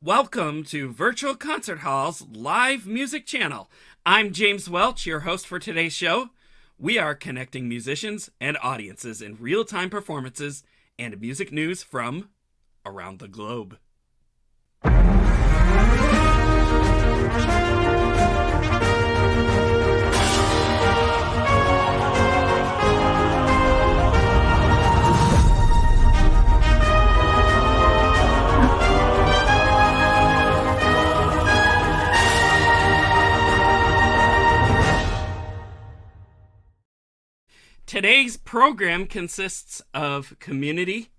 Welcome to Virtual Concert Hall's live music channel. I'm James Welch, your host for today's show. We are connecting musicians and audiences in real-time performances and music news from around the globe. Today's program consists of community,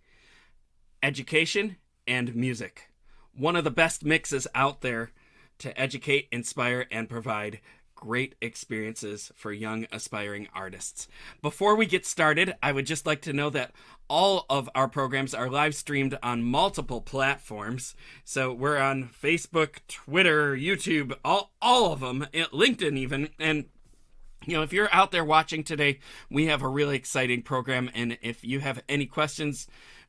education, and music. One of the best mixes out there to educate, inspire, and provide great experiences for young aspiring artists. Before we get started, I would just like to know that all of our programs are live streamed on multiple platforms. So we're on Facebook, Twitter, YouTube, all of them, LinkedIn even, and if you're out there watching today, we have a really exciting program. And if you have any questions,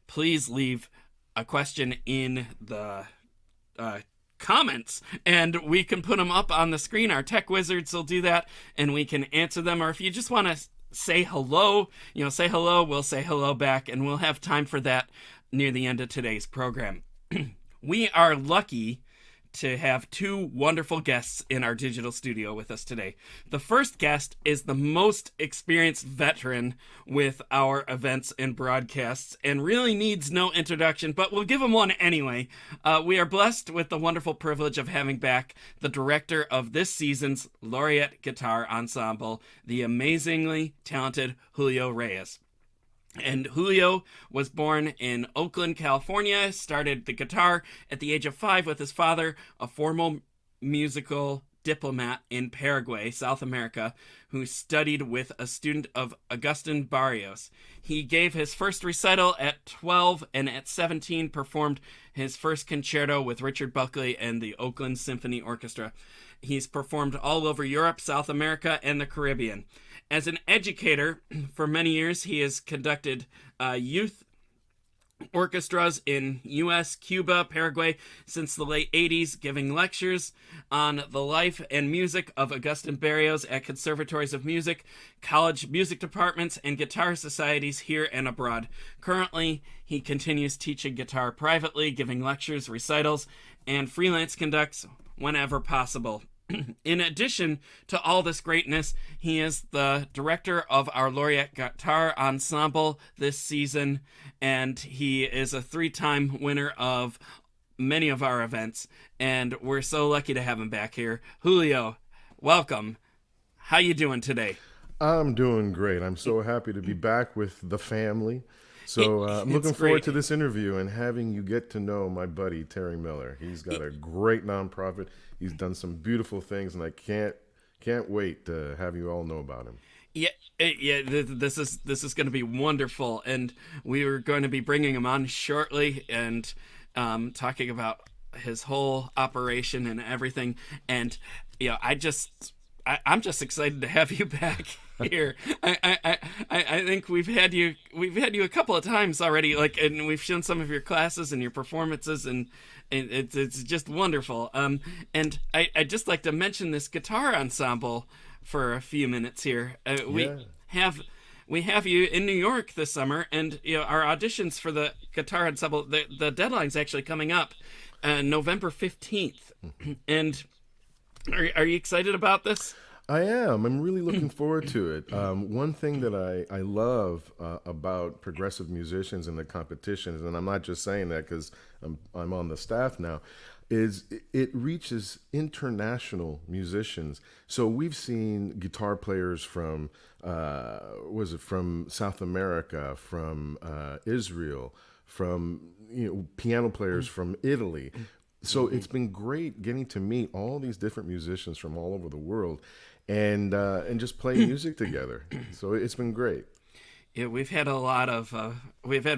please leave a question in the comments and we can put them up on the screen. Our tech wizards will do that and we can answer them. Or if you just want to say hello, say hello, we'll say hello back, and we'll have time for that near the end of today's program. We are lucky to have two wonderful guests in our digital studio with us today. The first guest is the most experienced veteran with our events and broadcasts and really needs no introduction, but we'll give him one anyway. We are blessed with the wonderful privilege of having back the director of this season's Laureate Guitar Ensemble, the amazingly talented Julio Reyes. And Julio was born in Oakland, California, started the guitar at the age of 5 with his father, a formal musical diplomat in Paraguay, South America, who studied with a student of Agustin Barrios. He gave his first recital at 12 and at 17 performed his first concerto with Richard Buckley and the Oakland Symphony Orchestra. He's performed all over Europe, South America, and the Caribbean. As an educator, for many years, he has conducted youth orchestras in U.S., Cuba, Paraguay since the late 80s, giving lectures on the life and music of Agustin Barrios at conservatories of music, college music departments, and guitar societies here and abroad. Currently, he continues teaching guitar privately, giving lectures, recitals, and freelance conducts whenever possible. In addition to all this greatness, he is the director of our Laureate Guitar Ensemble this season, and he is a 3-time winner of many of our events, and we're so lucky to have him back here. Julio, welcome. How you doing today? I'm doing great. I'm so happy to be back with the family. So I'm looking forward to this interview and having you get to know my buddy, Terry Miller. He's got a great nonprofit. He's done some beautiful things, and I can't wait to have you all know about him. Yeah. This is going to be wonderful, and we are going to be bringing him on shortly and talking about his whole operation and everything. And I'm just excited to have you back here. I think we've had you a couple of times already, and we've shown some of your classes and your performances, and it's just wonderful. And I'd just like to mention this guitar ensemble for a few minutes here. We have you in New York this summer, and our auditions for the guitar ensemble, the deadline's actually coming up November 15th. And are you excited about this? I am. I'm really looking forward to it. One thing that I love about progressive musicians and the competitions, and I'm not just saying that because I'm on the staff now, is it reaches international musicians. So we've seen guitar players from from South America, from Israel, from piano players from Italy. So it's been great getting to meet all these different musicians from all over the world, and just play music together. So it's been great. Yeah, we've had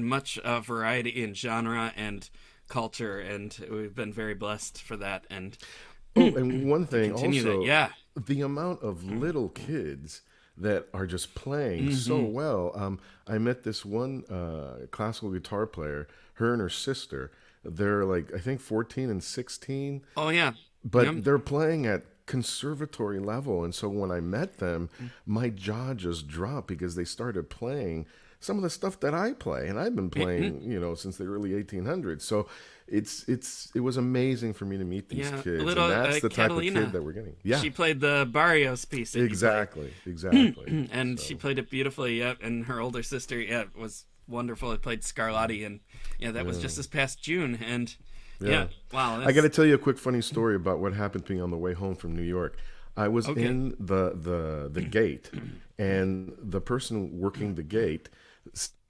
much variety in genre and culture, and we've been very blessed for that. And and one thing also, that, the amount of little kids that are just playing so well. I met this one classical guitar player, her and her sister. They're like, I think 14 and 16, Oh yeah. but Yep. they're playing at conservatory level. And so when I met them, Mm. my jaw just dropped because they started playing some of the stuff that I play, and I've been playing, since the early 1800s. So it was amazing for me to meet these Yeah, kids, little and that's the type of kid Catalina. that we're getting. Yeah, She played the Barrios piece that you exactly, played. exactly. And she So played it beautifully. Yep. And her older sister, yeah, was wonderful. It played Scarlatti, and yeah, that was just this past June. And yeah, wow. I got to tell you a quick funny story about what happened to me on the way home from New York. I was Okay. in the gate, and the person working the gate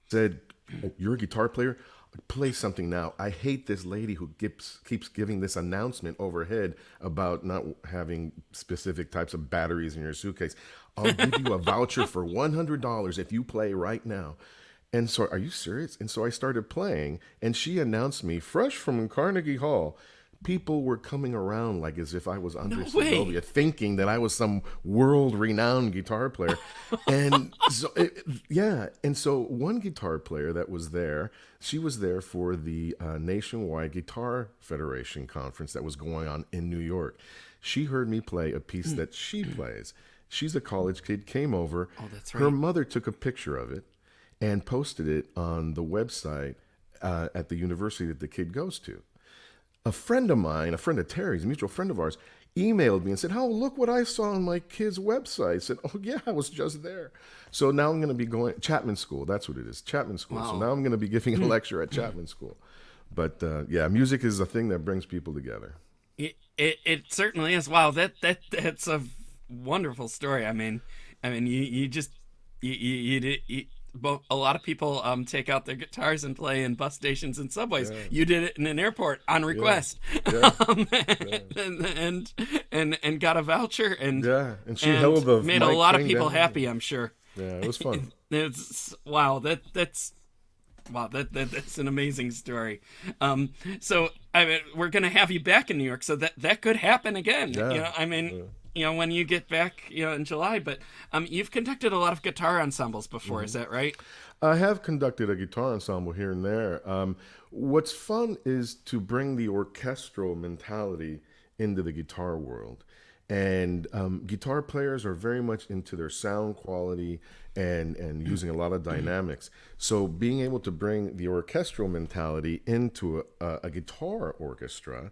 said, "Oh, you're a guitar player? Play something now. I hate this lady who keeps giving this announcement overhead about not having specific types of batteries in your suitcase. I'll give you a voucher for $100 if you play right now." And so, are you serious? And so I started playing, and she announced me fresh from Carnegie Hall. People were coming around like as if I was Andre way. Segovia, thinking that I was some world-renowned guitar player. And so, yeah. And so, one guitar player that was there, she was there for the Nationwide Guitar Federation conference that was going on in New York. She heard me play a piece that she plays. She's a college kid, came over. Oh, that's Her right. mother took a picture of it and posted it on the website at the university that the kid goes to. A friend of mine, a friend of Terry's, a mutual friend of ours, emailed me and said, "Oh, look what I saw on my kid's website." I said, "Oh, yeah, I was just there." So now I'm going to be going Chapman School. That's what it is, Chapman School. So Wow. now I'm going to be giving a lecture at Chapman School. But yeah, music is a thing that brings people together. It certainly is. Wow, that's a wonderful story. You just you did. But a lot of people take out their guitars and play in bus stations and subways. Yeah. You did it in an airport on request, Yeah. and got a voucher and And she held the made a mic lot of thing people down. happy. I'm sure. Yeah, it was fun. It's wow. That's an amazing story. So we're gonna have you back in New York, so that could happen again. Yeah. When you get back, in July. But you've conducted a lot of guitar ensembles before. Is that right? I have conducted a guitar ensemble here and there. What's fun is to bring the orchestral mentality into the guitar world. And guitar players are very much into their sound quality and using a lot of dynamics. So being able to bring the orchestral mentality into a guitar orchestra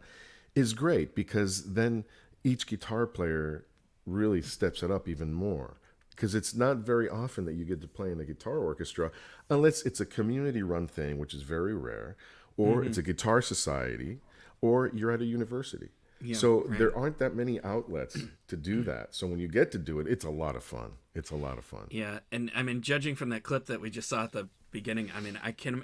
is great, because then each guitar player really steps it up even more. Because it's not very often that you get to play in a guitar orchestra unless it's a community run thing, which is very rare, or it's a guitar society, or you're at a university. Yeah, So right. there aren't that many outlets to do that. So when you get to do it, it's a lot of fun. It's a lot of fun. Yeah, and judging from that clip that we just saw at the beginning,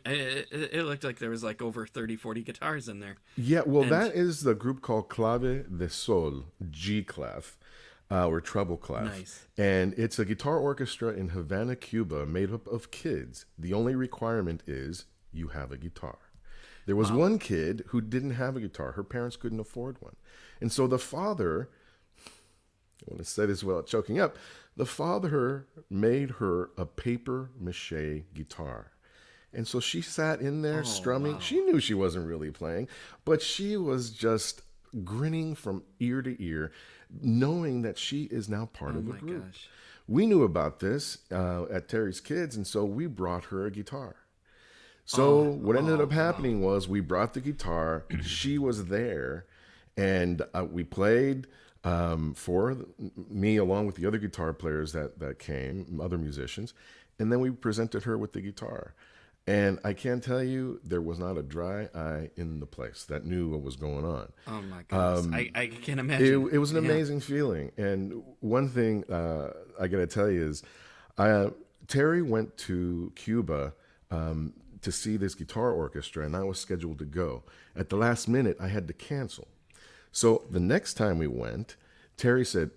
it looked like there was like over 30, 40 guitars in there. Yeah, well, And- that is the group called Clave de Sol, G clef, or treble clef. Nice. And it's a guitar orchestra in Havana, Cuba, made up of kids. The only requirement is you have a guitar. There was one kid who didn't have a guitar. Her parents couldn't afford one. And so the father, I want to say this without choking up, the father made her a paper mache guitar. And so she sat in there strumming. wow. She knew she wasn't really playing, but she was just grinning from ear to ear, knowing that she is now part of a my group. gosh. We knew about this at Terry's Kids, and so we brought her a guitar. So what ended up happening was we brought the guitar. She was there, and we played for me along with the other guitar players that came, other musicians, and then we presented her with the guitar. And I can tell you, there was not a dry eye in the place that knew what was going on. Oh my goodness, I can imagine. It was an Yeah. amazing feeling. And one thing I got to tell you is, Terry went to Cuba to see this guitar orchestra, and I was scheduled to go. At the last minute, I had to cancel. So the next time we went, Terry said,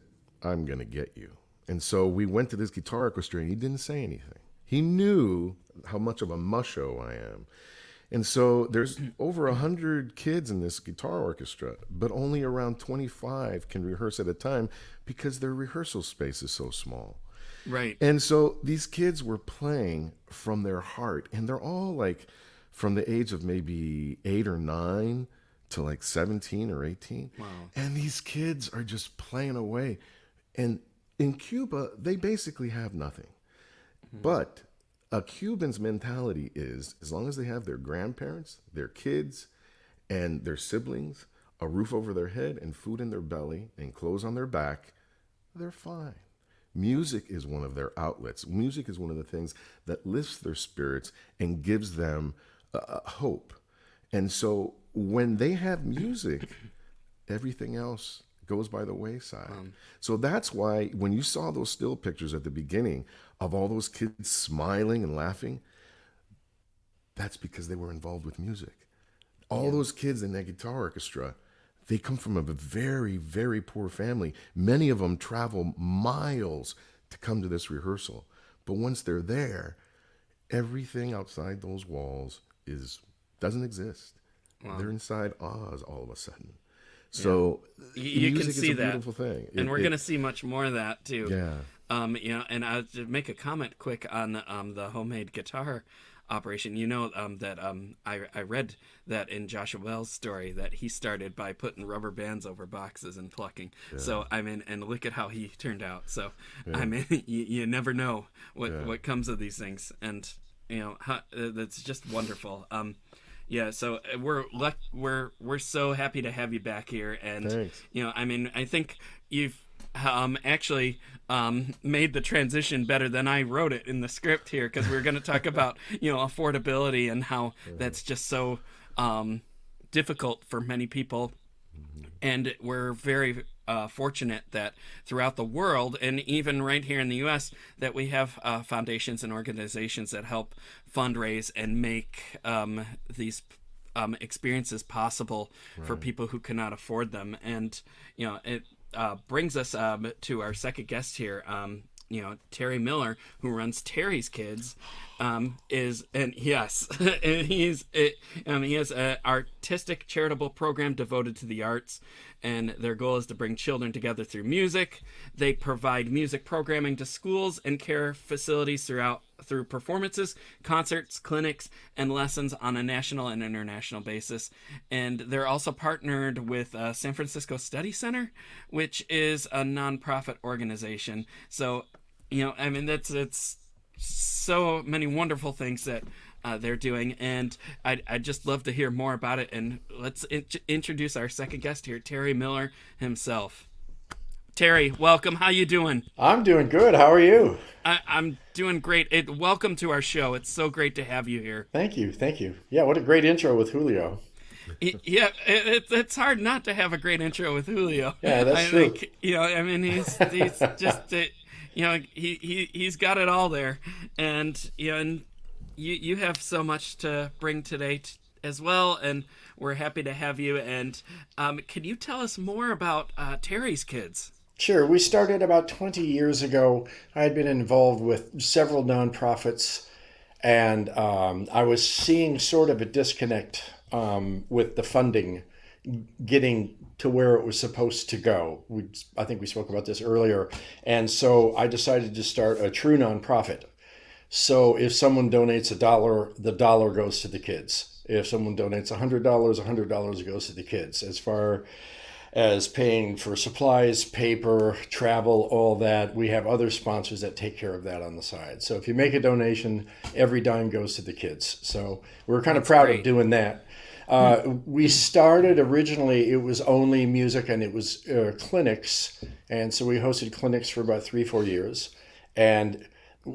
"I'm going to get you." And so we went to this guitar orchestra, and he didn't say anything. He knew how much of a musho I am. And so there's over 100 kids in this guitar orchestra, but only around 25 can rehearse at a time because their rehearsal space is so small. Right. And so these kids were playing from their heart, and they're all like from the age of maybe 8 or 9 to like 17 or 18. Wow. And these kids are just playing away. And in Cuba, they basically have nothing. But a Cuban's mentality is, as long as they have their grandparents, their kids, and their siblings, a roof over their head and food in their belly and clothes on their back, they're fine. Music is one of their outlets. Music is one of the things that lifts their spirits and gives them hope. And so when they have music, everything else goes by the wayside. So that's why when you saw those still pictures at the beginning of all those kids smiling and laughing, that's because they were involved with music. All those kids in that guitar orchestra, they come from a very, very poor family. Many of them travel miles to come to this rehearsal. But once they're there, everything outside those walls doesn't exist. Wow. They're inside Oz all of a sudden. So you can see is a beautiful thing. And we're going to see much more of that too. Yeah. And I'll make a comment quick on the homemade guitar operation. That I read that in Joshua Wells' story that he started by putting rubber bands over boxes and plucking. Yeah. So and look at how he turned out. So you never know what comes of these things, and that's just wonderful. So we're so happy to have you back here, and thanks. I think you've actually made the transition better than I wrote it in the script here, because we're going to talk about affordability and how that's just so difficult for many people, and we're very fortunate that throughout the world, and even right here in the U.S., that we have foundations and organizations that help fundraise and make these experiences possible for people who cannot afford them. And it brings us to our second guest here. Terry Miller, who runs Terry's Kids, he has an artistic charitable program devoted to the arts, and their goal is to bring children together through music. They provide music programming to schools and care facilities through performances, concerts, clinics, and lessons on a national and international basis. And they're also partnered with San Francisco Study Center, which is a nonprofit organization. So, it's so many wonderful things that they're doing, and I'd just love to hear more about it. And let's introduce our second guest here, Terry Miller himself. Terry, welcome. How you doing? I'm doing good. How are you? I'm doing great. Welcome to our show. It's so great to have you here. Thank you. Yeah, what a great intro with Julio. Yeah, it's hard not to have a great intro with Julio. Yeah, that's true. He's just he's got it all there, and you have so much to bring today as well, and we're happy to have you. And can you tell us more about Terry's Kids? Sure. We started about 20 years ago. I had been involved with several nonprofits, and I was seeing sort of a disconnect with the funding getting to where it was supposed to go. I think we spoke about this earlier. And so I decided to start a true nonprofit. So if someone donates $1, the dollar goes to the kids. If someone donates $100, $100 goes to the kids. As far as paying for supplies, paper, travel, all that, we have other sponsors that take care of that on the side. So if you make a donation, every dime goes to the kids. So we're kind of proud of doing that. We started originally, it was only music, and it was clinics. And so we hosted clinics for about 3-4 years. And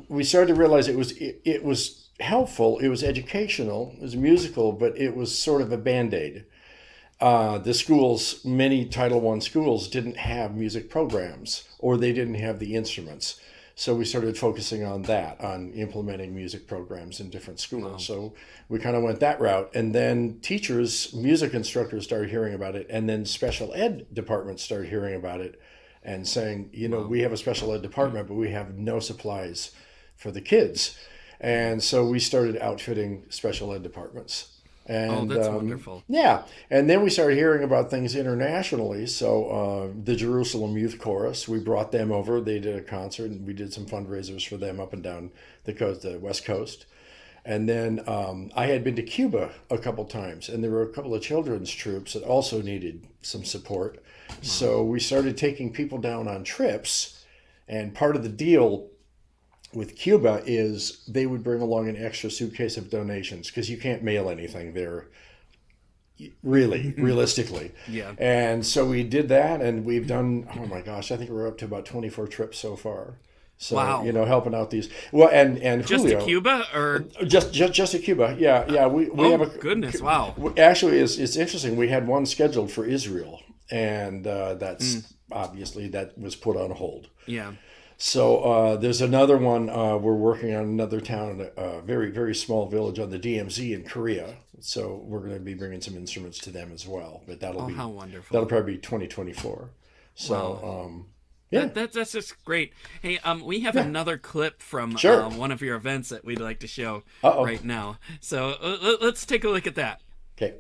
we started to realize it was helpful, it was educational, it was musical, but it was sort of a Band-Aid. The schools, many Title I schools, didn't have music programs, or they didn't have the instruments. So we started focusing on that, on implementing music programs in different schools. Wow. So we kind of went that route. And then teachers, music instructors started hearing about it. And then special ed departments started hearing about it and saying, we have a special ed department, but we have no supplies for the kids. And so we started outfitting special ed departments. And, that's wonderful. Yeah. And then we started hearing about things internationally. So the Jerusalem Youth Chorus, we brought them over. They did a concert, and we did some fundraisers for them up and down the coast, the West Coast. And then I had been to Cuba a couple times, and there were a couple of children's troops that also needed some support. So we started taking people down on trips, and part of the deal with Cuba is they would bring along an extra suitcase of donations, because you can't mail anything there, really, realistically. Yeah. And so we did that, and we've done, oh my gosh, I think we're up to about 24 trips so far. So, Wow. helping out these. Well, and Just Julio, to Cuba, or just to Cuba. Yeah. We have a goodness, wow. Actually, it's interesting. We had one scheduled for Israel, and that's obviously that was put on hold. Yeah. So there's another one. We're working on another town, a very, very small village on the DMZ in Korea. So we're going to be bringing some instruments to them as well. But that'll be how wonderful. That'll probably be 2024. So Wow. yeah, That's just great. Hey, we have another clip from Sure. one of your events that we'd like to show Uh-oh. right now. So let's take a look at that. okay.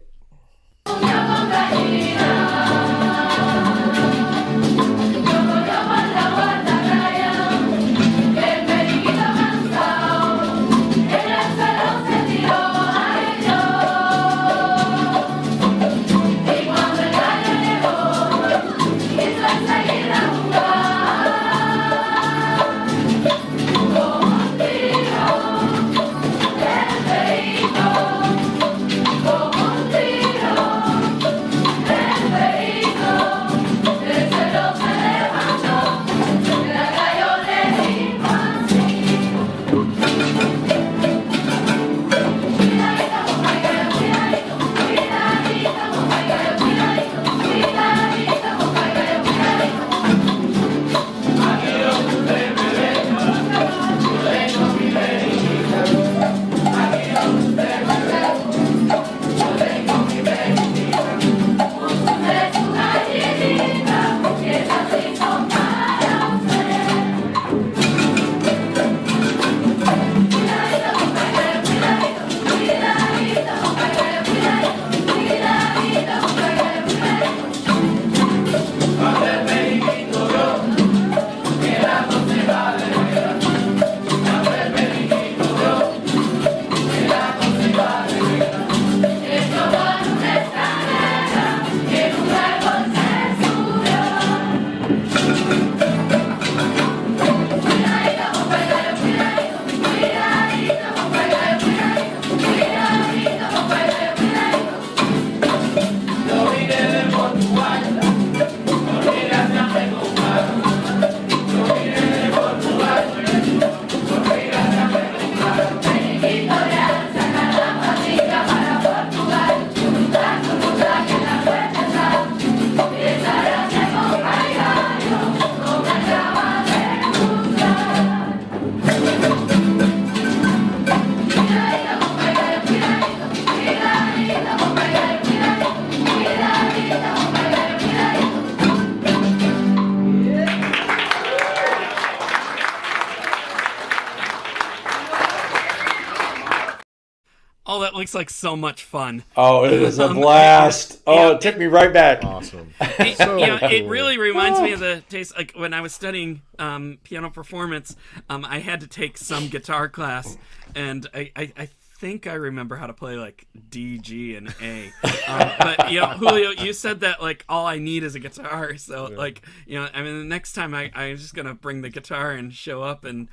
Oh, that looks like so much fun. Oh, it is a blast. It took me right back. Awesome. It really reminds me of the taste. Like when I was studying piano performance, I had to take some guitar class, and I think I remember how to play like D, G, and A. But Julio, you said that like all I need is a guitar. So like I mean, the next time I'm just gonna bring the guitar and show up, and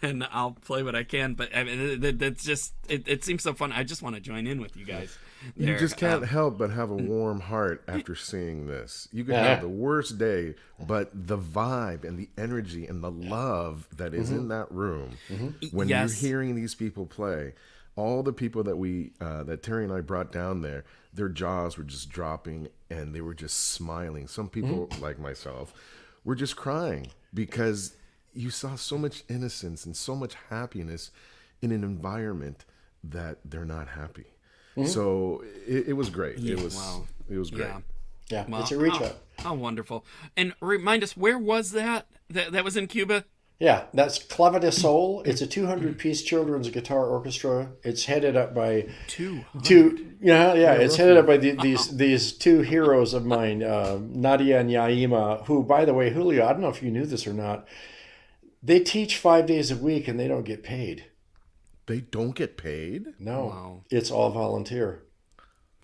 and I'll play what I can. But I mean, that's just it seems so fun. I just want to join in with you guys. There. You just can't help but have a warm heart after seeing this. You can have the worst day, but the vibe and the energy and the love that is in that room when you're hearing these people play, all the people that that Terry and I brought down there, their jaws were just dropping and they were just smiling. Some people, like myself, were just crying because you saw so much innocence and so much happiness in an environment that they're not happy. So it was great. It was great. Yeah, Well, it's a reach out. How wonderful. And remind us, where was that? That was in Cuba? Yeah, that's Clave de Sol. It's a 200-piece children's guitar orchestra. It's headed up by it's headed up by these two heroes of mine, Nadia and Yaima, who, by the way, Julio, I don't know if you knew this or not, they teach 5 days a week and they don't get paid. They don't get paid? No, Wow. it's all volunteer.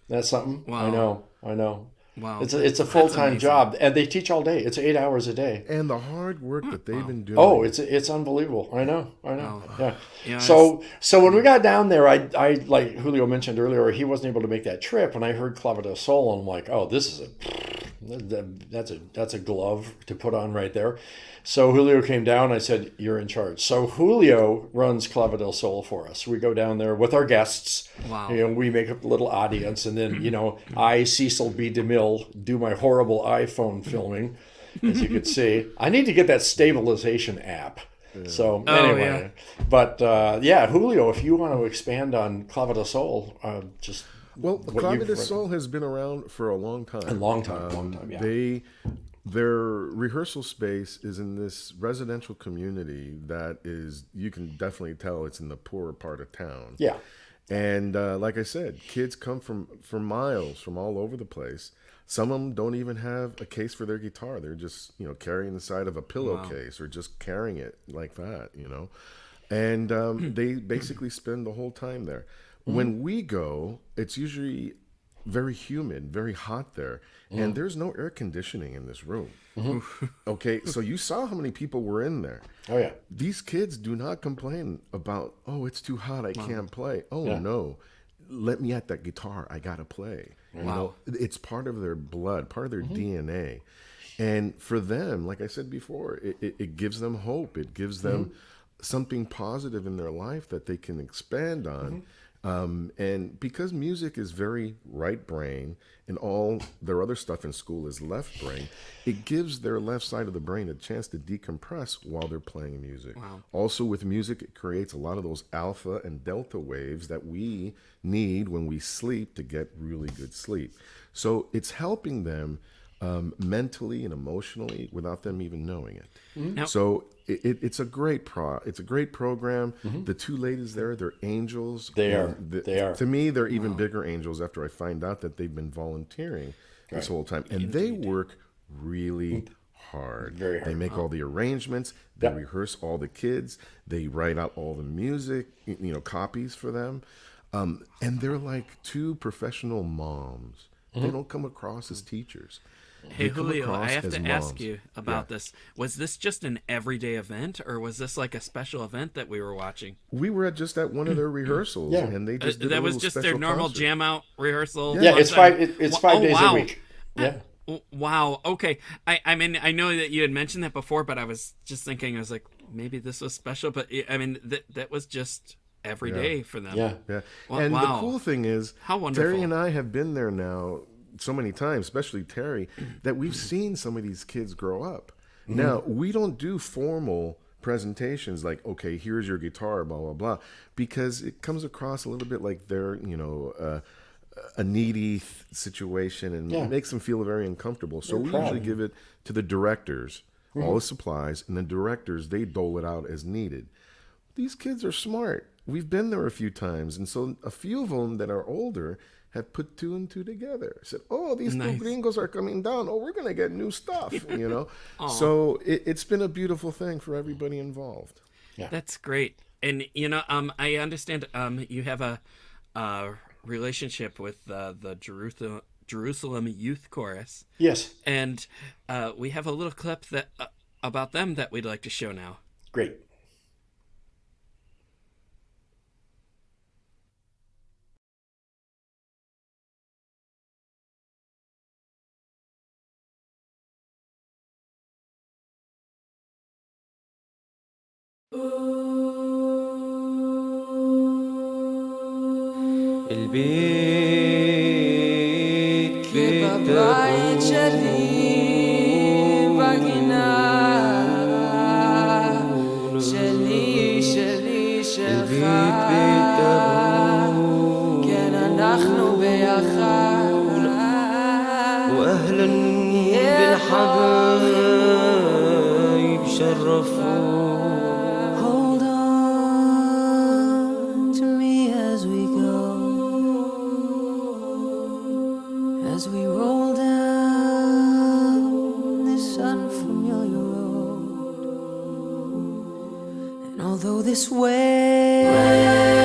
That's something. Wow. I know. Wow. It's a That's full-time amazing. job, and they teach all day. It's 8 hours a day. And the hard work that they've been doing. Oh, it's unbelievable. I know. Wow. Yeah. Yeah, So when we got down there, I like Julio mentioned earlier, he wasn't able to make that trip, and I heard Clave del Sol, and I'm like, oh, this is that's a glove to put on right there. So Julio came down. I said, "You're in charge." So Julio runs Clave del Sol for us. We go down there with our guests. Wow. We make up a little audience, and then I, Cecil B. DeMille, do my horrible iPhone filming, as you could see. I need to get that stabilization app. So anyway, but Julio, if you want to expand on Clave del Sol, just Well, Clave del Sol has been around for a long time. a long time, yeah. Their rehearsal space is in this residential community that is, you can definitely tell it's in the poorer part of town. Yeah. And like I said, kids come from miles from all over the place. Some of them don't even have a case for their guitar. They're just, carrying the side of a pillowcase or just carrying it like that, And they basically spend the whole time there. When we go, it's usually very humid, very hot there. And there's no air conditioning in this room. Okay, so you saw how many people were in there. Oh, yeah. These kids do not complain about, oh, it's too hot, I can't play. Oh, no, let me at that guitar, I got to play. It's part of their blood, part of their DNA. And for them, like I said before, it gives them hope. It gives them something positive in their life that they can expand on. And because music is very right brain and all their other stuff in school is left brain, it gives their left side of the brain a chance to decompress while they're playing music. Wow. Also with music, it creates a lot of those alpha and delta waves that we need when we sleep to get really good sleep. So it's helping them mentally and emotionally without them even knowing it. Now- So it's a great program. The two ladies there, they're angels. They And are. To me, they're even bigger angels after I find out that they've been volunteering this whole time. And they work really hard. Very hard. They make all the arrangements. They rehearse all the kids. They write out all the music, copies for them. And they're like two professional moms. They don't come across as teachers. Hey, They come Julio, I across have as to moms. ask you about this. Was this just an everyday event, or was this like a special event that we were watching? We were just at one of their rehearsals, Yeah. and they just did a That was little just their special normal concert. jam out rehearsal? Yeah, it's lunchtime? 5 days wow. a week. Yeah. Wow. Okay. I mean, I know that you had mentioned that before, but I was just thinking, I was like, maybe this was special, but I mean, that was just every day for them. Yeah. Yeah, Well, and wow. the cool thing is, How wonderful. Terry and I have been there now so many times, especially Terry, that we've seen some of these kids grow up. Now, we don't do formal presentations like, okay, here's your guitar, blah, blah, blah, because it comes across a little bit like they're, a needy situation, and it makes them feel very uncomfortable. So we usually give it to the directors, all the supplies, and the directors, they dole it out as needed. These kids are smart. We've been there a few times, and so a few of them that are older have put two and two together. Said, oh, these two gringos are coming down. Oh, we're going to get new stuff, So it's been a beautiful thing for everybody involved. Yeah. That's great. And, I understand you have a relationship with the Jerusalem Youth Chorus. Yes. And we have a little clip that about them that we'd like to show now. Great. البيت بيت ببيت شلي بقينا شلي شلي البيت بيت شخا كنا نحن بيخا وأهلا بالحبايب شرفوا. Hold on to me as we go, as we roll down this unfamiliar road. And although this way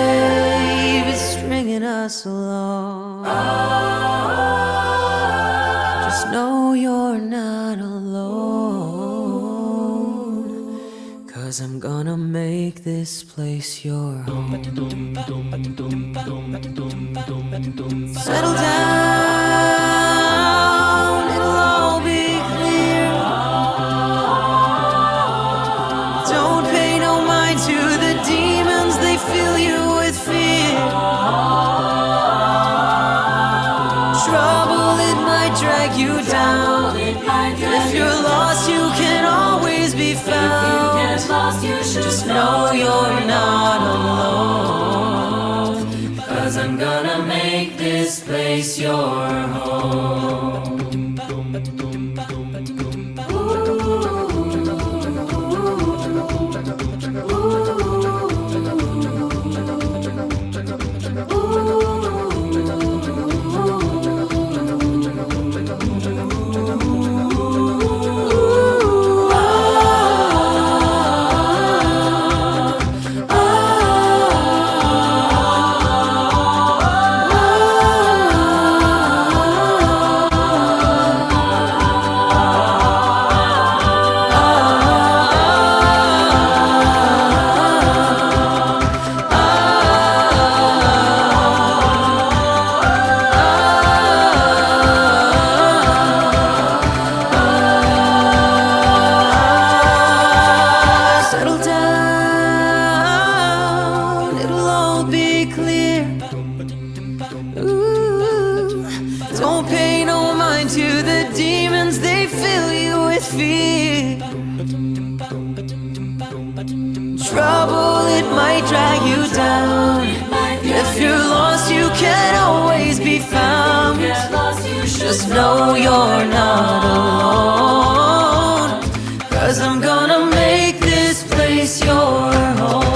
us alone. Just know you're not alone, 'cause I'm gonna make this place your home. Settle down, it'll all be clear. Don't pay no mind to the demons, they fill you with fear. Trouble, it might drag you down. If you're lost, you can always be found. Just know you're not alone, 'cause I'm gonna make this place your home. Trouble, it might drag you down. If you're lost, you can always be found. Just know you're not alone, 'cause I'm gonna make this place your home.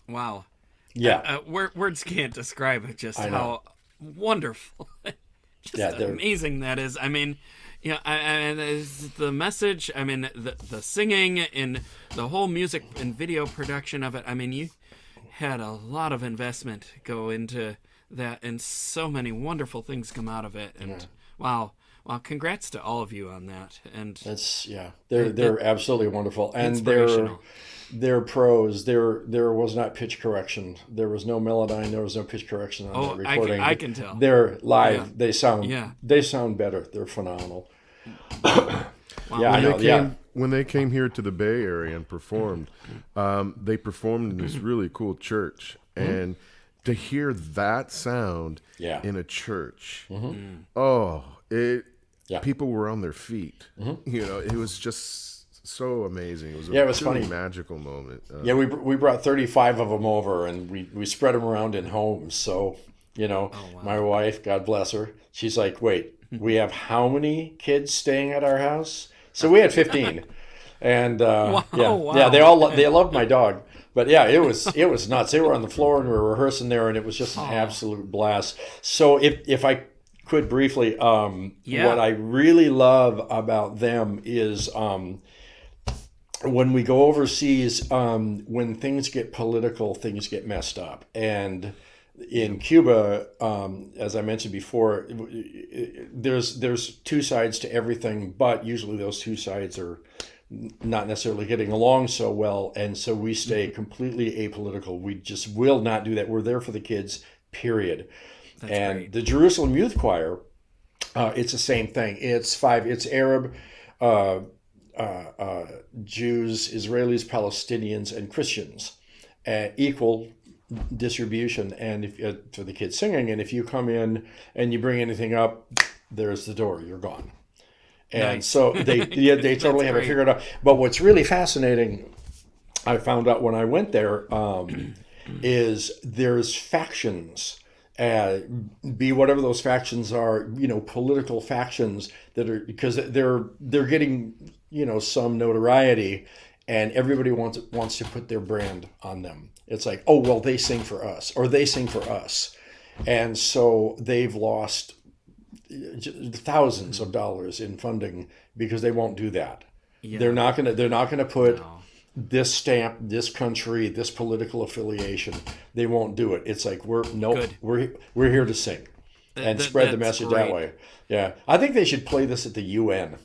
Wow. Yeah. Words can't describe just I know. how wonderful, just amazing that is. I mean, the message, I mean, the singing and the whole music and video production of it. I mean, you had a lot of investment go into that, and so many wonderful things come out of it. And wow, congrats to all of you on that. And That's they're absolutely wonderful, and inspirational. they're pros. There was not pitch correction. There was no melodyne. There was no pitch correction on that recording. I can tell. They're live. Yeah. They sound better. They're phenomenal. Wow. Yeah, I know. When they came here to the Bay Area and performed, they performed in this really cool church, and to hear that sound in a church, people were on their feet. You know, it was just so amazing. It was a it was really funny. magical moment. We brought 35 of them over, and we spread them around in homes. So, my wife, God bless her, she's like, wait, we have how many kids staying at our house? So we had 15. And Wow, yeah, wow. yeah, they loved my dog. But yeah, it was nuts. They were on the floor and we were rehearsing there, and it was just an absolute blast. So if I could briefly, what I really love about them is when we go overseas, when things get political, things get messed up. And in Cuba, as I mentioned before, there's two sides to everything, but usually those two sides are not necessarily getting along so well, and so we stay completely apolitical. We just will not do that. We're there for the kids, period. That's and great. The Jerusalem Youth Choir, it's the same thing. It's Arab, Jews, Israelis, Palestinians, and Christians, equal distribution. And if for the kids singing, and if you come in and you bring anything up, there's the door. You're gone. And Nice. so they totally have it great. figured out. But what's really fascinating, I found out when I went there, is there's factions. Be whatever those factions are, political factions that are, because they're getting some notoriety, and everybody wants to put their brand on them. It's like, oh well, they sing for us, or they sing for us, and so they've lost thousands of dollars in funding because they won't do that. Yeah. They're not gonna put this stamp, this country, this political affiliation. They won't do it. It's like we're here to sing and spread the message that way. Yeah, I think they should play this at the UN.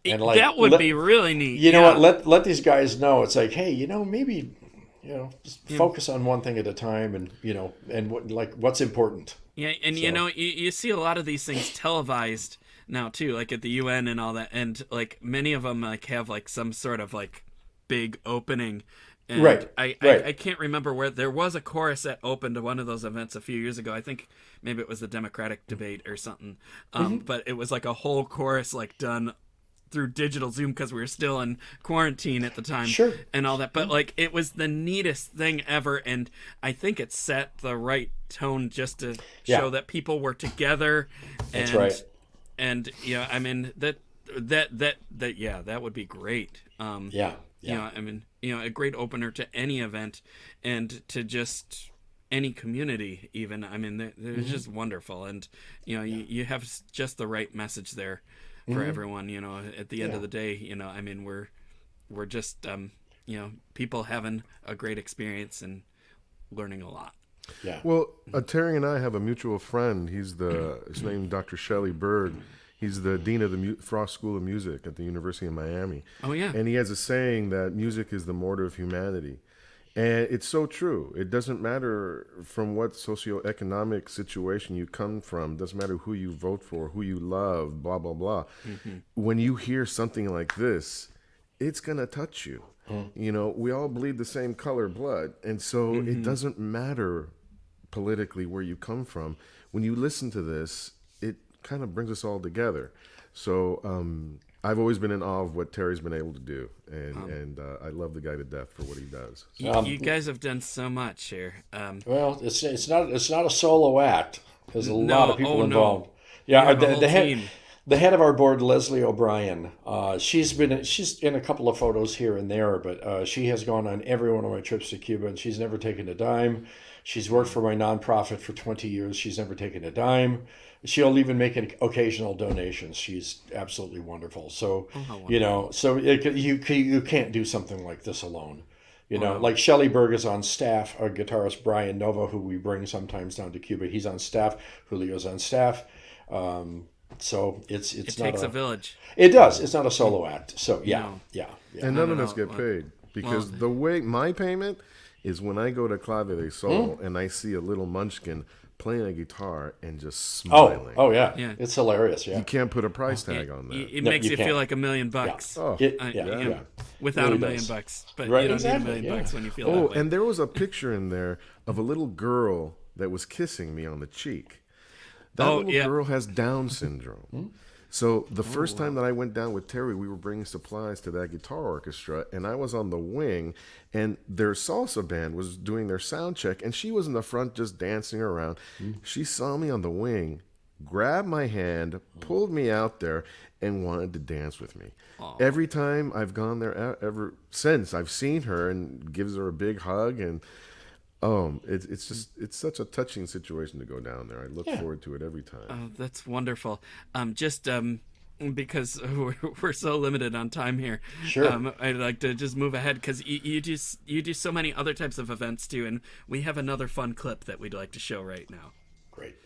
And that would be really neat. You know what? Let these guys know. It's like, hey, maybe just focus on one thing at a time, and and what's important. Yeah, and you see a lot of these things televised now too, like at the UN and all that, and like many of them have some sort of big opening. And Right. I can't remember where there was a chorus that opened one of those events a few years ago. I think maybe it was the Democratic debate or something. But it was a whole chorus done through digital Zoom because we were still in quarantine at the time. Sure. And all that. But it was the neatest thing ever, and I think it set the right tone just to show that people were together. And, That's right. And I mean that would be great. A great opener to any event, and to just any community even. I mean, they're just wonderful, and you have just the right message there for everyone. At the end of the day, I mean, we're just people having a great experience and learning a lot. Yeah. Well, Terry and I have a mutual friend. His name Dr. Shelley Berg. He's the dean of the Frost School of Music at the University of Miami. Oh, yeah. And he has a saying that music is the mortar of humanity. And it's so true. It doesn't matter from what socioeconomic situation you come from. It doesn't matter who you vote for, who you love, blah, blah, blah. Mm-hmm. When you hear something like this, it's going to touch you. We all bleed the same color blood. And so it doesn't matter politically where you come from. When you listen to this, it kind of brings us all together. So I've always been in awe of what Terry's been able to do, and I love the guy to death for what he does. You guys have done so much here. Well, it's not a solo act. There's a lot of people no. involved. Yeah, You have a whole team. The head of our board, Leslie O'Brien, she's in a couple of photos here and there, but she has gone on every one of my trips to Cuba, and she's never taken a dime. She's worked for my nonprofit for 20 years. She's never taken a dime. She'll even make an occasional donations. She's absolutely wonderful. So, you can't do something like this alone. Like Shelley Berg is on staff, our guitarist Brian Nova, who we bring sometimes down to Cuba. He's on staff. Julio's on staff. So it takes a village. It does. It's not a solo act. So yeah. And none of us get paid because the way my payment is when I go to Clave de Sol and I see a little munchkin playing a guitar and just smiling. Oh yeah. It's hilarious. Yeah. You can't put a price tag on that. It makes you feel like $1 million. Yeah. Without Really $1 million, does. but Right, you don't exactly, need $1 million when you feel Oh, that way. and there was a picture in there of a little girl that was kissing me on the cheek. That little girl has Down syndrome. So the first time that I went down with Terry, we were bringing supplies to that guitar orchestra, and I was on the wing, and their salsa band was doing their sound check, and she was in the front just dancing around. She saw me on the wing, grabbed my hand, pulled me out there, and wanted to dance with me. Every time I've gone there ever since, I've seen her and gives her a big hug, and it's such a touching situation to go down there. I look forward to it every time. Oh, that's wonderful. Because we're so limited on time here. Sure. I'd like to just move ahead because you do so many other types of events too, and we have another fun clip that we'd like to show right now. Great.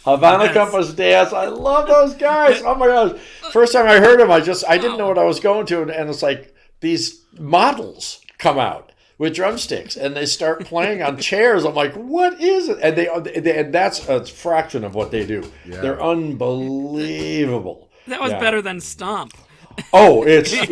Havana Compass Dance. I love those guys. Oh my gosh. First time I heard them, I didn't know what I was going to. And it's like these models come out with drumsticks and they start playing on chairs. I'm like, what is it? And and that's a fraction of what they do. Yeah. They're unbelievable. That was better than Stomp. Oh, it's and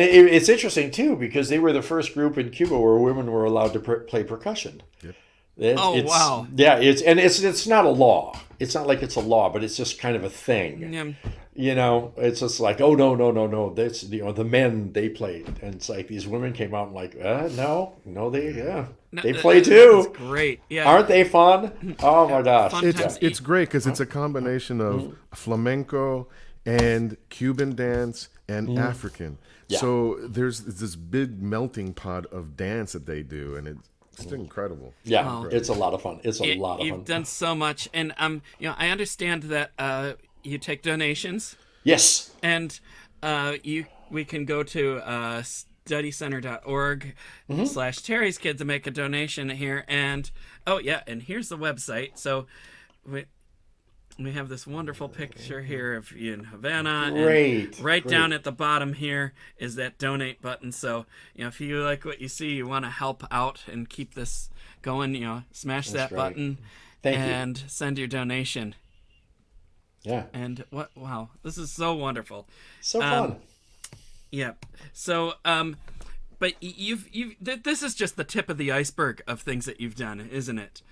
it's interesting too because they were the first group in Cuba where women were allowed to play percussion. Yep. Wow. Yeah, it's not a law. It's not like it's a law, but it's just kind of a thing. Yeah. You know, it's just like, oh no. That's the men they played, and it's like these women came out and like, they play too. That's great. Yeah. Aren't they fun? Oh my gosh. Fun times. It's great because it's a combination of flamenco and Cuban dance and African. Yeah. So there's this big melting pot of dance that they do, and it's incredible. Yeah, it's a lot of fun. It's a lot of fun. You've done so much, and I understand that you take donations. Yes. And we can go to studycenter.org/Terry's Kids and make a donation here. And and here's the website. So we have this wonderful picture here of you in Havana. Great. And right down at the bottom here is that donate button. So if you like what you see, you want to help out and keep this going, smash that button and send your donation. Yeah. And wow, this is so wonderful. So fun. Yeah. So, but this is just the tip of the iceberg of things that you've done, isn't it?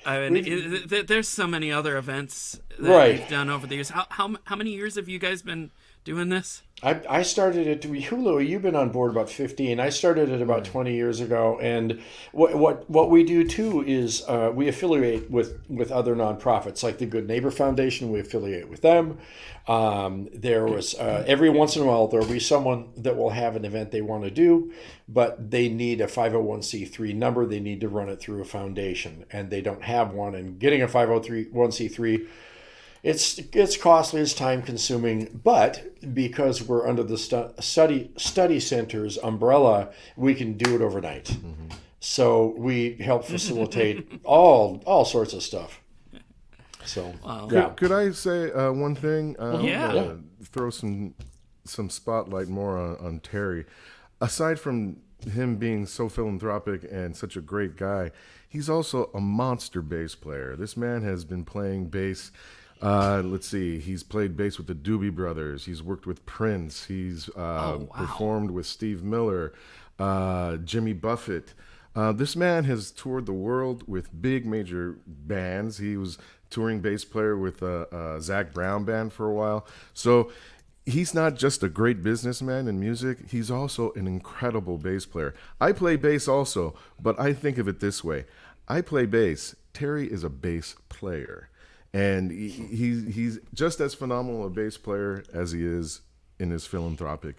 I mean, there's so many other events that you've done over the years. How many years have you guys been doing this? I started it. Julio, you've been on board about 15. I started it about 20 years ago. And what we do too is we affiliate with other nonprofits, like the Good Neighbor Foundation. We affiliate with them. There was every once in a while there'll be someone that will have an event they want to do, but they need a 501c3 number. They need to run it through a foundation, and they don't have one. And getting a 501c3. It's costly, it's time consuming, but because we're under the study center's umbrella, we can do it overnight. Mm-hmm. So we help facilitate all sorts of stuff. So Could I say one thing? Throw some spotlight more on Terry. Aside from him being so philanthropic and such a great guy, he's also a monster bass player. This man has been playing bass. Let's see. He's played bass with the Doobie Brothers. He's worked with Prince. He's performed with Steve Miller, Jimmy Buffett. This man has toured the world with big major bands. He was touring bass player with Zach Brown Band for a while. So he's not just a great businessman in music. He's also an incredible bass player. I play bass also, but I think of it this way. I play bass. Terry is a bass player. and he's just as phenomenal a bass player as he is in his philanthropic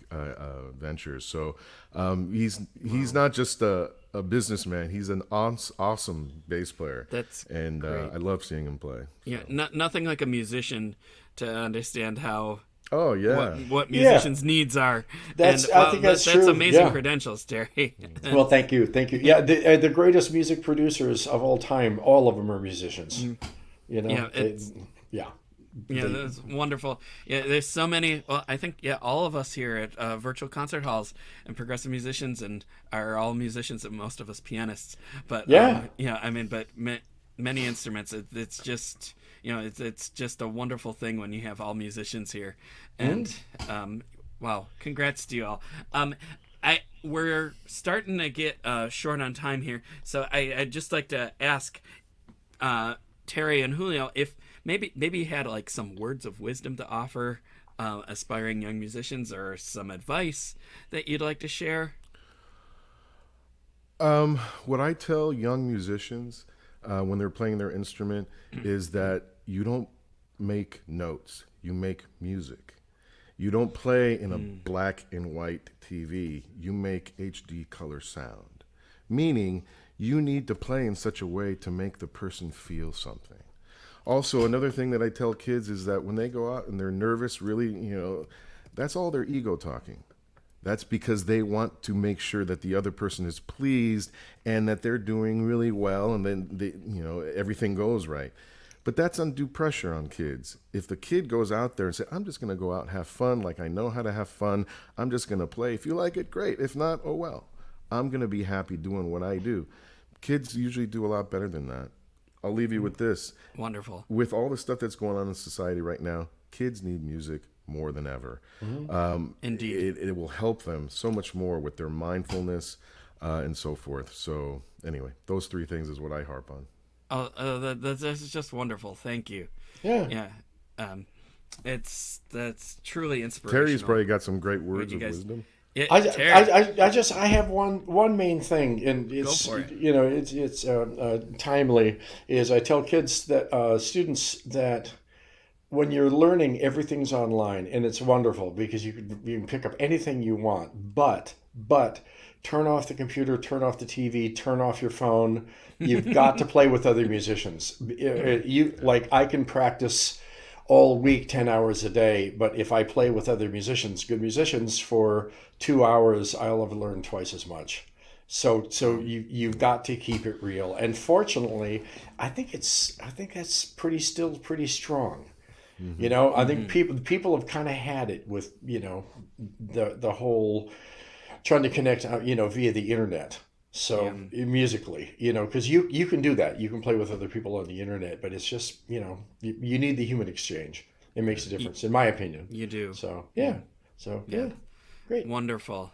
ventures. So he's not just a businessman. He's an awesome bass player. That's and great. I love seeing him play. Yeah, nothing like a musician to understand how Oh yeah. what musicians' needs are. That's- I think that's true, amazing yeah. credentials, Terry. Well, thank you. Yeah, the greatest music producers of all time, all of them are musicians. You know, Yeah, it's- yeah. Yeah, that's wonderful. Yeah, there's so many. Well, I think all of us here at virtual concert halls and progressive musicians and are all musicians, and most of us pianists. But I mean, but many instruments. It's just it's just a wonderful thing when you have all musicians here. And wow, congrats to you all. We're starting to get short on time here, so I'd just like to ask Terry and Julio if maybe you had like some words of wisdom to offer aspiring young musicians, or some advice that you'd like to share. What I tell young musicians when they're playing their instrument is that you don't make notes, you make music. You don't play in a black and white TV, you make HD color sound. Meaning, you need to play in such a way to make the person feel something. Also, another thing that I tell kids is that when they go out and they're nervous, really, that's all their ego talking. That's because they want to make sure that the other person is pleased and that they're doing really well, and then everything goes right. But that's undue pressure on kids. If the kid goes out there and says, I'm just going to go out and have fun, like I know how to have fun, I'm just going to play. If you like it, great. If not, oh well. I'm going to be happy doing what I do. Kids usually do a lot better than that. I'll leave you with this. Wonderful. With all the stuff that's going on in society right now, kids need music more than ever. Indeed. It will help them so much more with their mindfulness and so forth. So anyway, those three things is what I harp on. That's just wonderful. Thank you. Yeah. That's truly inspirational. Terry's probably got some great words of guys- wisdom. Yeah, Terry. I have one main thing, and it's Go for it. it's timely. Is I tell kids that students that when you're learning, everything's online, and it's wonderful because you can pick up anything you want. But turn off the computer, turn off the TV, turn off your phone. You've got to play with other musicians. I can practice all week 10 hours a day, but if I play with other musicians, good musicians, for 2 hours, I'll have learned twice as much. So you've got to keep it real. And fortunately, I think that's still pretty strong. Mm-hmm. I think people have kind of had it with the whole trying to connect via the internet. So musically, because you can do that. You can play with other people on the internet, but it's just, you need the human exchange. It makes a difference, in my opinion. You do. So, yeah. Great. Wonderful.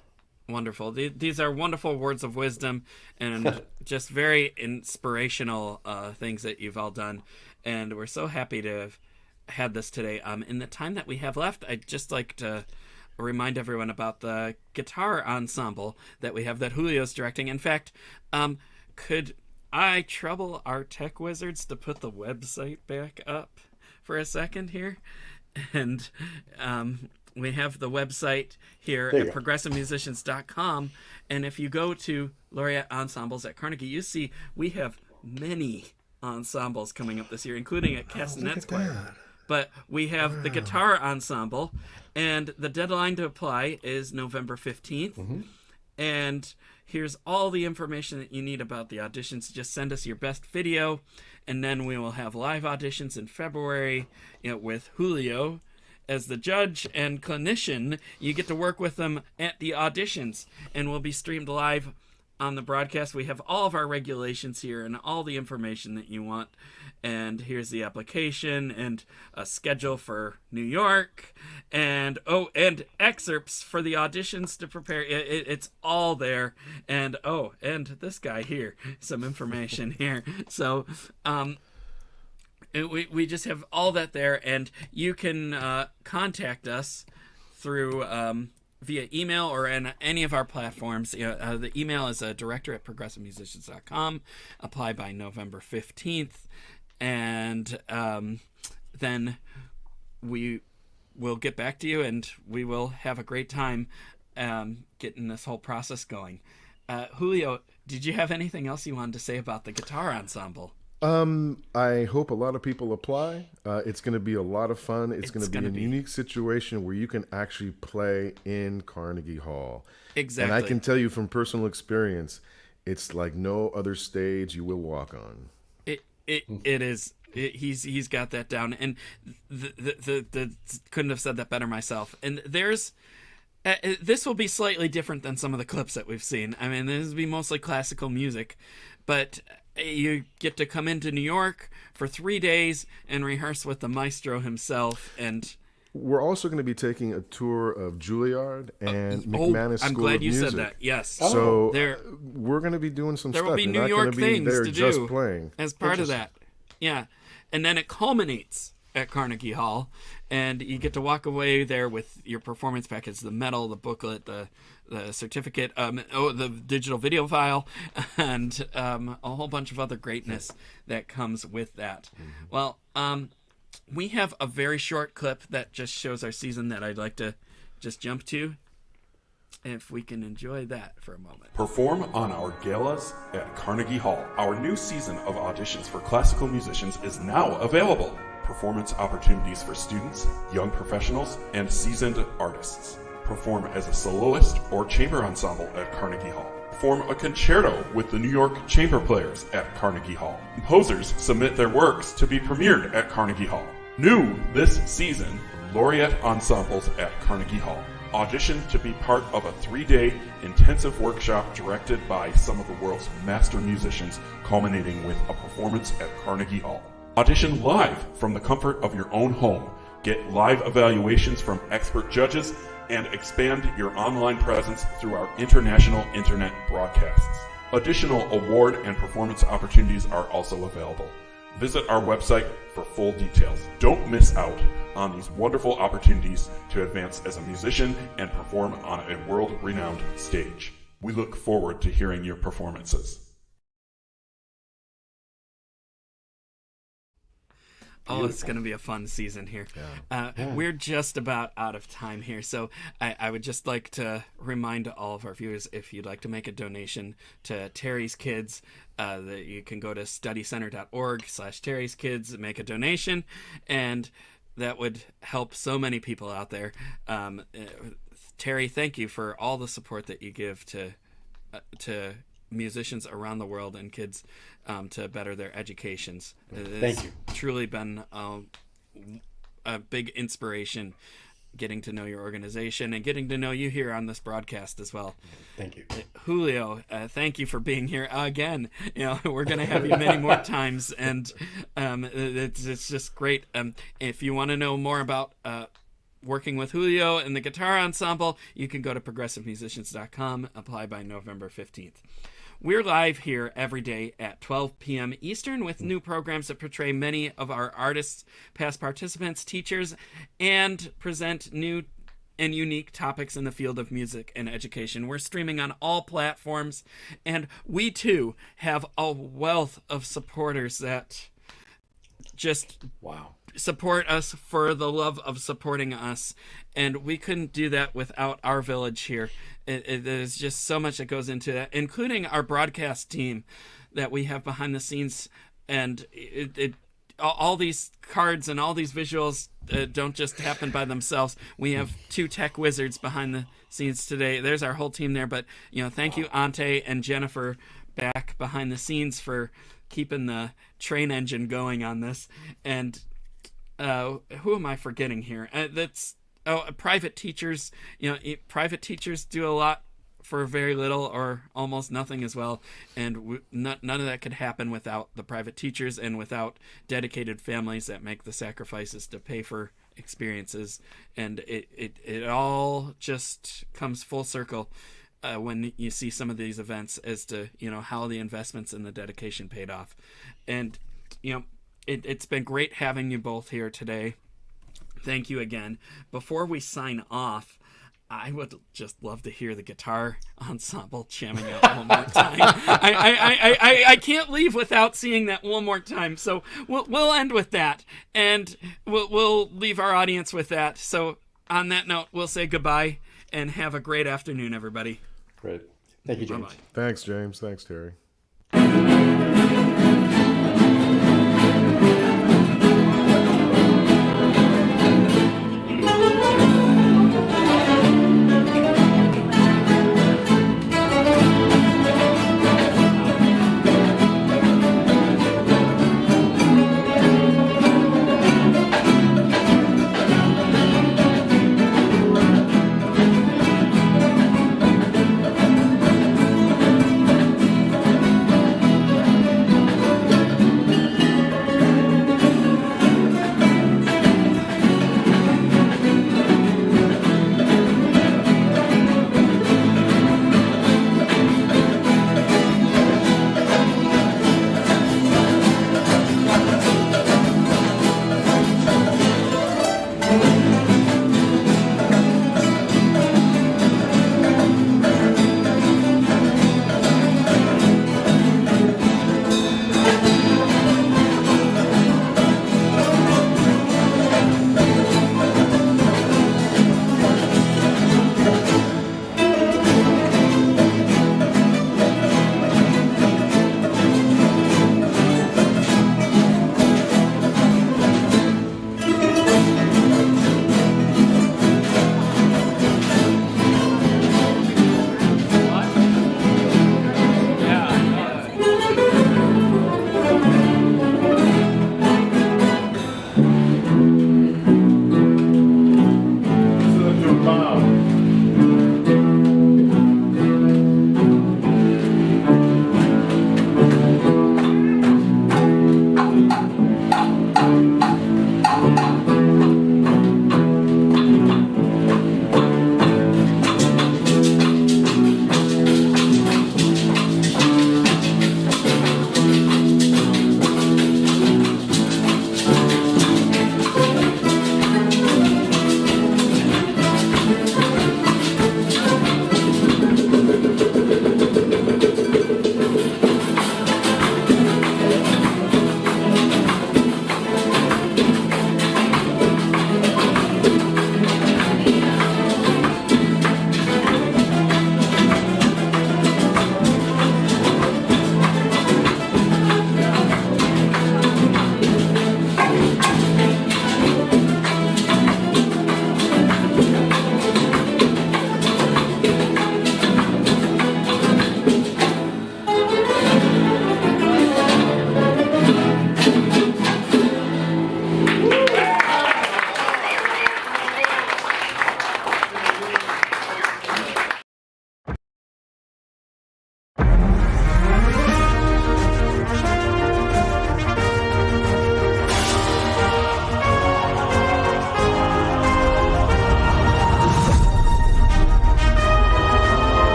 These are wonderful words of wisdom and just very inspirational things that you've all done. And we're so happy to have had this today. In the time that we have left, I'd just like to remind everyone about the guitar ensemble that we have that Julio's directing. In fact, could I trouble our tech wizards to put the website back up for a second here? And we have the website here at progressivemusicians.com. And if you go to Laureate Ensembles at Carnegie, you see we have many ensembles coming up this year, including at Castanet's Choir. But we have the guitar ensemble, and the deadline to apply is November 15th. Mm-hmm. And here's all the information that you need about the auditions. Just send us your best video, and then we will have live auditions in February with Julio as the judge and clinician. You get to work with them at the auditions, and will be streamed live on the broadcast. We have all of our regulations here and all the information that you want. And here's the application and a schedule for New York and excerpts for the auditions to prepare. It's all there. And this guy here, some information here. So we just have all that there, and you can contact us through via email or in any of our platforms. The email is director@progressivemusicians.com. Apply by November 15th. and then we will get back to you, and we will have a great time getting this whole process going. Julio, did you have anything else you wanted to say about the guitar ensemble? I hope a lot of people apply. It's going to be a lot of fun. It's going to be a unique situation where you can actually play in Carnegie Hall. Exactly. And I can tell you from personal experience, it's like no other stage you will walk on. It is. He's got that down, and the couldn't have said that better myself. And there's this will be slightly different than some of the clips that we've seen. I mean, this will be mostly classical music, but you get to come into New York for 3 days and rehearse with the maestro himself. And we're also going to be taking a tour of Juilliard and McManus School of Music. I'm glad you said that. Yes. So we're going to be doing some there stuff. Will be We're New not York going to things be there to just do playing as part of that. Yeah. And then it culminates at Carnegie Hall, and you get to walk away there with your performance package, the medal, the booklet, the certificate, the digital video file, and a whole bunch of other greatness that comes with that. Mm-hmm. Well, we have a very short clip that just shows our season that I'd like to just jump to, if we can enjoy that for a moment. Perform on our galas at Carnegie Hall. Our new season of auditions for classical musicians is now available. Performance opportunities for students, young professionals, and seasoned artists. Perform as a soloist or chamber ensemble at Carnegie Hall. Perform a concerto with the New York Chamber Players at Carnegie Hall. Composers submit their works to be premiered at Carnegie Hall. New this season, laureate ensembles at Carnegie Hall. Audition to be part of a 3-day intensive workshop directed by some of the world's master musicians, culminating with a performance at Carnegie Hall. Audition live from the comfort of your own home. Get live evaluations from expert judges and expand your online presence through our international internet broadcasts. Additional award and performance opportunities are also available. Visit our website for full details. Don't miss out on these wonderful opportunities to advance as a musician and perform on a world-renowned stage. We look forward to hearing your performances. Oh, it's going to be a fun season here. We're just about out of time here, so I would just like to remind all of our viewers, if you'd like to make a donation to Terry's Kids, that you can go to studycenter.org/Terry's Kids, make a donation, and that would help so many people out there. Terry, thank you for all the support that you give to musicians around the world and kids to better their educations. Thank you. Truly been a big inspiration getting to know your organization and getting to know you here on this broadcast as well. Thank you. Julio, thank you for being here again. We're going to have you many more times, and it's just great. If you want to know more about working with Julio and the guitar ensemble, you can go to progressivemusicians.com, apply by November 15th. We're live here every day at 12 p.m. Eastern with new programs that portray many of our artists, past participants, teachers, and present new and unique topics in the field of music and education. We're streaming on all platforms, and we too have a wealth of supporters that just support us for the love of supporting us, and we couldn't do that without our village here. There's just so much that goes into that, including our broadcast team that we have behind the scenes, and all these cards and all these visuals don't just happen by themselves. We have 2 tech wizards behind the scenes today. There's our whole team there, but thank you, Ante and Jennifer, back behind the scenes for keeping the train engine going on this. And who am I forgetting here? Private teachers. Private teachers do a lot for very little or almost nothing as well, and none of that could happen without the private teachers and without dedicated families that make the sacrifices to pay for experiences. And it all just comes full circle when you see some of these events as to how the investments and the dedication paid off. And it's been great having you both here today. Thank you again. Before we sign off, I would just love to hear the guitar ensemble jamming out one more time. I can't leave without seeing that one more time. So we'll end with that, and we'll leave our audience with that. So on that note, we'll say goodbye and have a great afternoon, everybody. Great. Thank you, James. Bye-bye. Thanks, James. Thanks, Terry.